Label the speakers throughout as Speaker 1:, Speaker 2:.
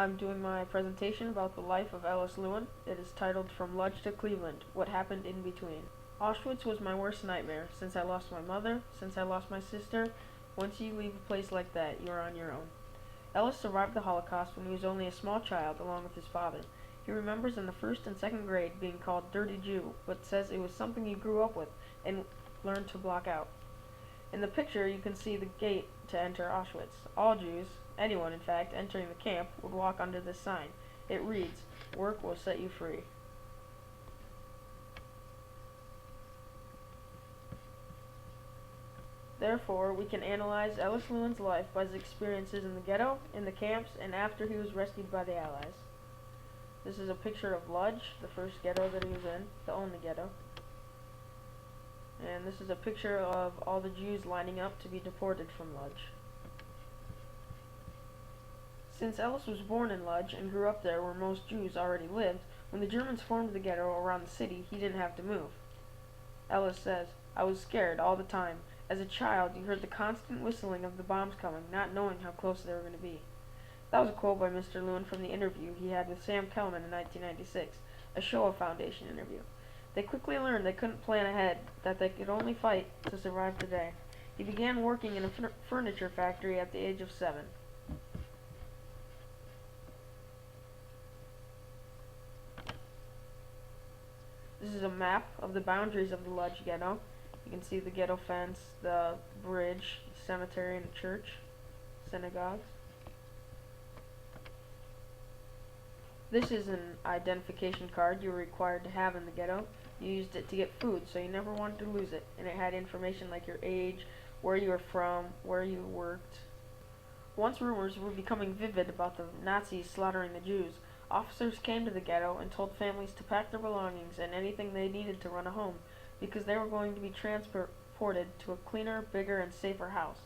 Speaker 1: I'm doing my presentation about the life of Ellis Lewin. It is titled From Lodge to Cleveland, What Happened in Between. Auschwitz was my worst nightmare, since I lost my mother, since I lost my sister. Once you leave a place like that, you are on your own. Ellis survived the Holocaust when he was only a small child, along with his father. He remembers in the first and second grade being called Dirty Jew, but says it was something he grew up with and learned to block out. In the picture, you can see the gate to enter Auschwitz. All Jews, anyone in fact, entering the camp, would walk under this sign. It reads, "Work will set you free." Therefore, we can analyze Ellis Lewin's life by his experiences in the ghetto, in the camps, and after he was rescued by the Allies. This is a picture of Lodge, the first ghetto that he was in, the only ghetto. And this is a picture of all the Jews lining up to be deported from Lodge. Since Ellis was born in Lodge and grew up there where most Jews already lived, when the Germans formed the ghetto around the city, he didn't have to move. Ellis says, "I was scared all the time. As a child, you heard the constant whistling of the bombs coming, not knowing how close they were going to be." That was a quote by Mr. Lewin from the interview he had with Sam Kellman in 1996, a Shoah Foundation interview. They quickly learned they couldn't plan ahead, that they could only fight to survive today. He began working in a furniture factory at the age of 7. This is a map of the boundaries of the Lodge ghetto. You can see the ghetto fence, the bridge, the cemetery, and the church, synagogues. This is an identification card you were required to have in the ghetto. You used it to get food, so you never wanted to lose it, and it had information like your age, where you were from, where you worked. Once rumors were becoming vivid about the Nazis slaughtering the Jews, officers came to the ghetto and told families to pack their belongings and anything they needed to run a home, because they were going to be transported to a cleaner, bigger, and safer house.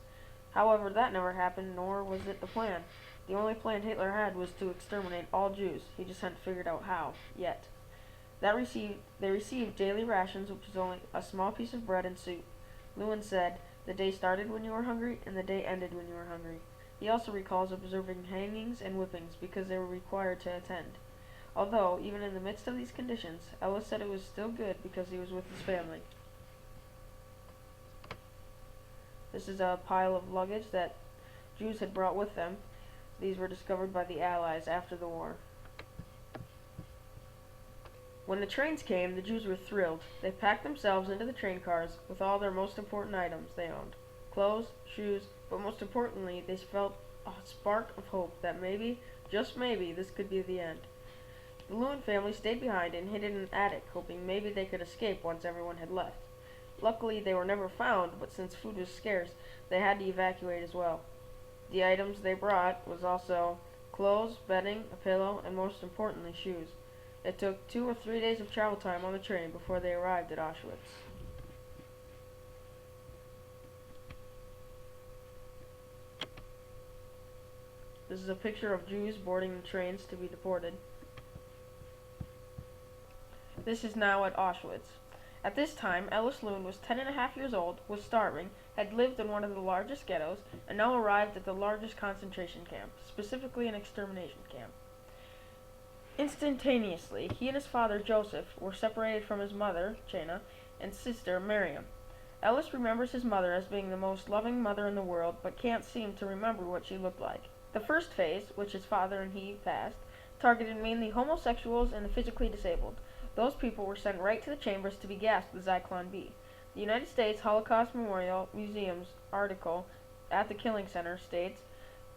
Speaker 1: However, that never happened, nor was it the plan. The only plan Hitler had was to exterminate all Jews. He just hadn't figured out how, yet. They received daily rations, which was only a small piece of bread and soup. Lewin said, "The day started when you were hungry, and the day ended when you were hungry." He also recalls observing hangings and whippings because they were required to attend. Although, even in the midst of these conditions, Ellis said it was still good because he was with his family. This is a pile of luggage that Jews had brought with them. These were discovered by the Allies after the war. When the trains came, the Jews were thrilled. They packed themselves into the train cars with all their most important items they owned. Clothes, shoes, but most importantly, they felt a spark of hope that maybe, just maybe, this could be the end. The Lewin family stayed behind and hid in an attic, hoping maybe they could escape once everyone had left. Luckily, they were never found, but since food was scarce, they had to evacuate as well. The items they brought was also clothes, bedding, a pillow, and most importantly, shoes. It took 2 or 3 days of travel time on the train before they arrived at Auschwitz. This is a picture of Jews boarding the trains to be deported. This is now at Auschwitz. At this time, Ellis Lewin was 10.5 years old, was starving, had lived in one of the largest ghettos, and now arrived at the largest concentration camp, specifically an extermination camp. Instantaneously, he and his father, Joseph, were separated from his mother, Chena, and sister, Miriam. Ellis remembers his mother as being the most loving mother in the world, but can't seem to remember what she looked like. The first phase, which his father and he passed, targeted mainly homosexuals and the physically disabled. Those people were sent right to the chambers to be gassed with Zyklon B. The United States Holocaust Memorial Museum's article at the Killing Center states,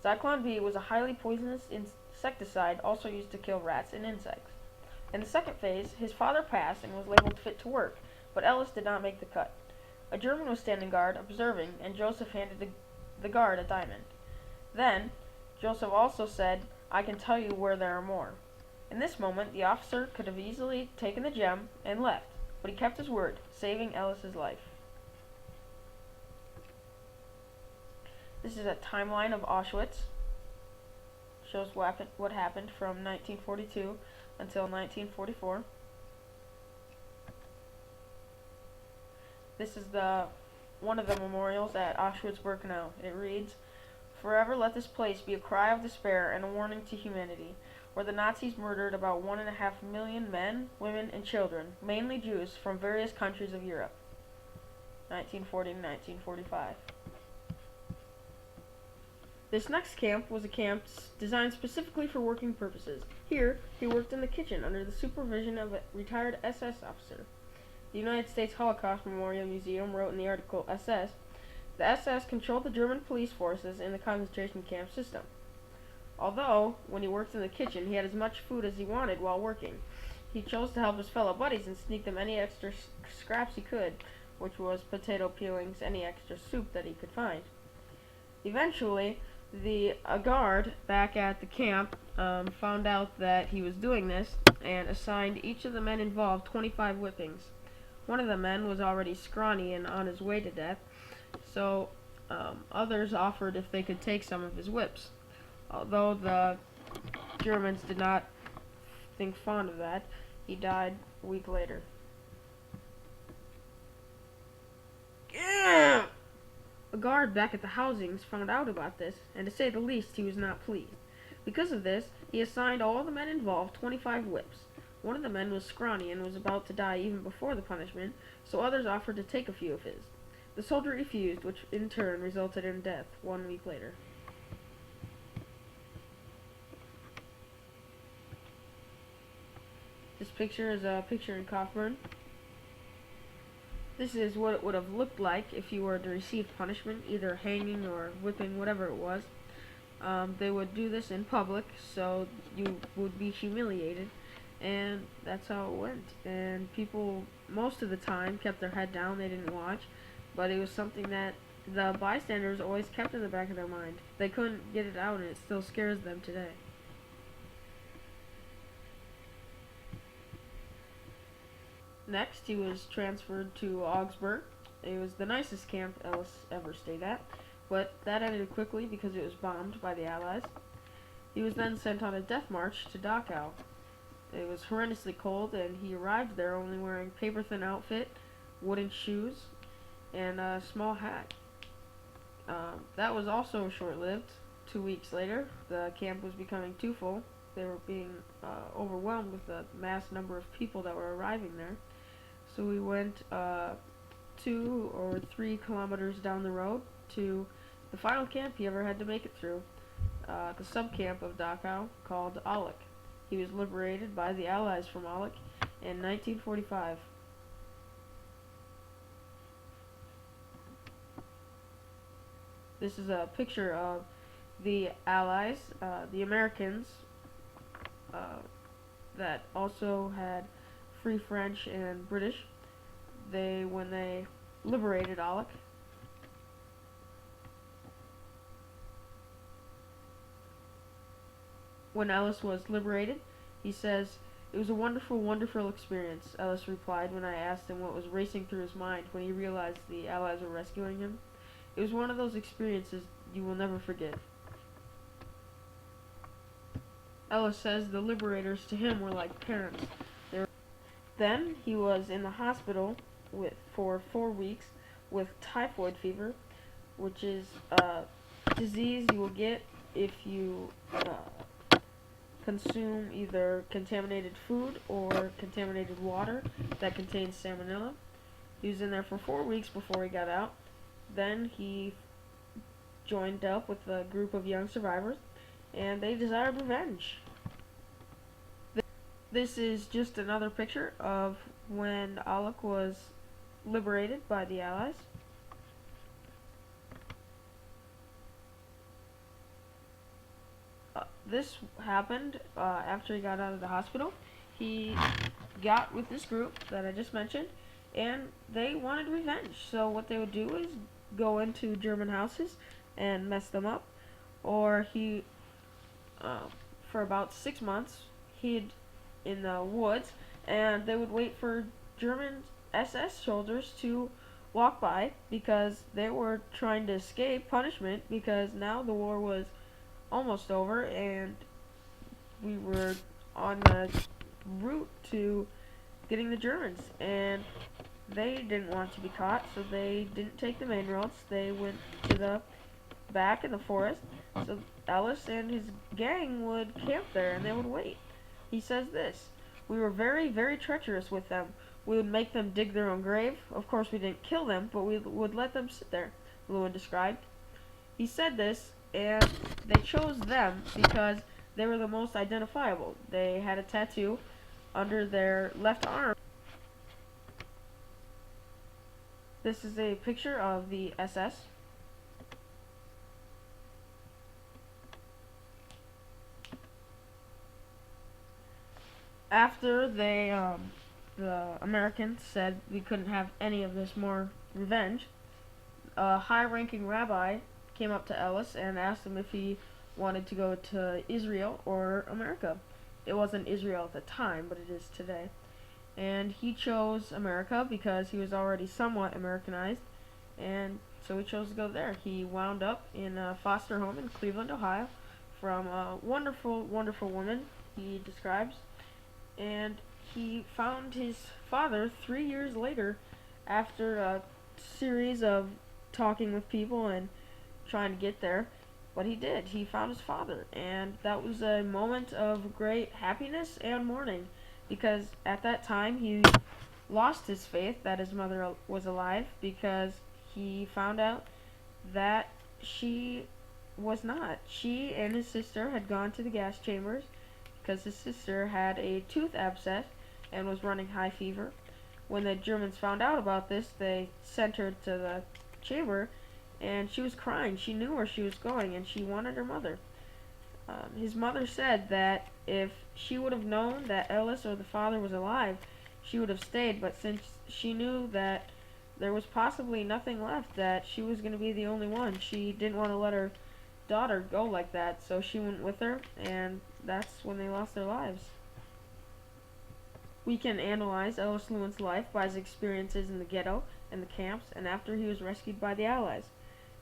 Speaker 1: Zyklon B was a highly poisonous insecticide also used to kill rats and insects. In the second phase, his father passed and was labeled fit to work, but Ellis did not make the cut. A German was standing guard, observing, and Joseph handed the guard a diamond. Then, Joseph also said, "I can tell you where there are more." In this moment, the officer could have easily taken the gem and left, but he kept his word, saving Ellis's life. This is a timeline of Auschwitz. Shows what happened from 1942 until 1944. This is one of the memorials at Auschwitz-Birkenau. It reads, Forever let this place be a cry of despair and a warning to humanity, where the Nazis murdered about 1.5 million men, women, and children, mainly Jews, from various countries of Europe. 1940 to 1945. This next camp was a camp designed specifically for working purposes. Here, he worked in the kitchen under the supervision of a retired SS officer. The United States Holocaust Memorial Museum wrote in the article SS, "The SS controlled the German police forces in the concentration camp system." Although, when he worked in the kitchen, he had as much food as he wanted while working. He chose to help his fellow buddies and sneak them any extra scraps he could, which was potato peelings, any extra soup that he could find. Eventually, a guard back at the camp found out that he was doing this and assigned each of the men involved 25 whippings. One of the men was already scrawny and on his way to death, so others offered if they could take some of his whips. Although the Germans did not think fond of that, he died a week later. A guard back at the housings found out about this, and to say the least, he was not pleased. Because of this, he assigned all the men involved 25 whips. One of the men was scrawny and was about to die even before the punishment, so others offered to take a few of his. The soldier refused, which in turn resulted in death 1 week later. This picture is a picture in Kaufman. This is what it would have looked like if you were to receive punishment, either hanging or whipping, whatever it was. They would do this in public, so you would be humiliated, and that's how it went. And people, most of the time, kept their head down, they didn't watch, but it was something that the bystanders always kept in the back of their mind. They couldn't get it out, and it still scares them today. Next, he was transferred to Augsburg. It was the nicest camp Ellis ever stayed at, but that ended quickly because it was bombed by the Allies. He was then sent on a death march to Dachau. It was horrendously cold, and he arrived there only wearing paper-thin outfit, wooden shoes, and a small hat. That was also short-lived. 2 weeks later, the camp was becoming too full. They were being overwhelmed with the mass number of people that were arriving there. So we went 2 or 3 kilometers down the road to the final camp he ever had to make it through, the subcamp of Dachau called Aulich. He was liberated by the Allies from Aulich in 1945. This is a picture of the Allies, the Americans, that also had Free French and British. When they liberated Aulich, when Ellis was liberated, he says, "It was a wonderful, wonderful experience," Ellis replied when I asked him what was racing through his mind when he realized the Allies were rescuing him. "It was one of those experiences you will never forget." Ellis says the liberators to him were like parents. Then he was in the hospital for 4 weeks with typhoid fever, which is a disease you will get if you consume either contaminated food or contaminated water that contains salmonella. He was in there for 4 weeks before he got out. Then he joined up with a group of young survivors, and they desired revenge. This is just another picture of when Aulich was liberated by the Allies. This happened after he got out of the hospital. He got with this group that I just mentioned, and they wanted revenge. So what they would do is go into German houses and mess them up, or for about 6 months, hid in the woods, and they would wait for German SS soldiers to walk by because they were trying to escape punishment, because now the war was almost over and we were on the route to getting the Germans, and they didn't want to be caught, so they didn't take the main roads. They went to the back in the forest, so Ellis and his gang would camp there and they would wait. He says this: "We were very, very treacherous with them. We would make them dig their own grave. Of course, we didn't kill them, but we would let them sit there," Lewin described. He said this, and they chose them because they were the most identifiable. They had a tattoo under their left arm. This is a picture of the SS. After the Americans said we couldn't have any of this more revenge, a high-ranking rabbi came up to Ellis and asked him if he wanted to go to Israel or America. It wasn't Israel at the time, but it is today. And he chose America because he was already somewhat Americanized, and so he chose to go there. He wound up in a foster home in Cleveland, Ohio, from a wonderful, wonderful woman, he describes. And he found his father 3 years later after a series of talking with people and trying to get there. But he did. He found his father, and that was a moment of great happiness and mourning, because at that time he lost his faith that his mother was alive, because he found out that she was not. She and his sister had gone to the gas chambers because his sister had a tooth abscess and was running high fever. When the Germans found out about this, they sent her to the chamber, and she was crying. She knew where she was going, and she wanted her mother. His mother said that if she would have known that Ellis or the father was alive, she would have stayed, but since she knew that there was possibly nothing left, that she was going to be the only one, she didn't want to let her daughter go like that, so she went with her, and that's when they lost their lives. We can analyze Ellis Lewin's life by his experiences in the ghetto and the camps, and after he was rescued by the Allies.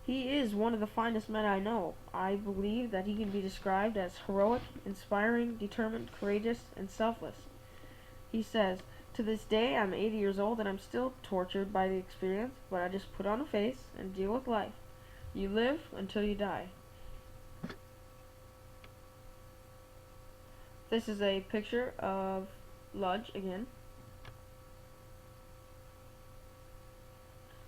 Speaker 1: He is one of the finest men I know. I believe that he can be described as heroic, inspiring, determined, courageous, and selfless. He says, "To this day, I'm 80 years old and I'm still tortured by the experience, but I just put on a face and deal with life. You live until you die." This is a picture of Ludge again.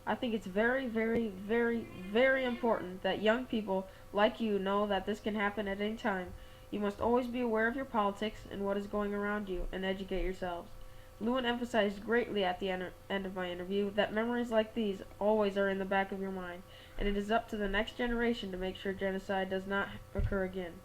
Speaker 1: I think it's very, very, very, very important that young people like you know that this can happen at any time. You must always be aware of your politics and what is going around you, and educate yourselves. Lewin emphasized greatly at the end of my interview that memories like these always are in the back of your mind, and it is up to the next generation to make sure genocide does not occur again.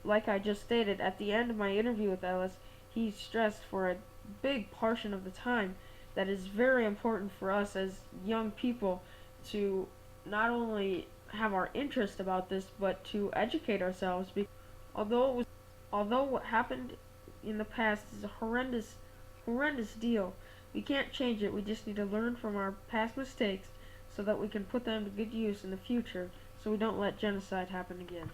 Speaker 1: Like I just stated, at the end of my interview with Ellis, he stressed for a big portion of the time that it's very important for us as young people to not only have our interest about this, but to educate ourselves. Because although what happened in the past is a horrendous deal, we can't change it. We just need to learn from our past mistakes so that we can put them to good use in the future, so we don't let genocide happen again.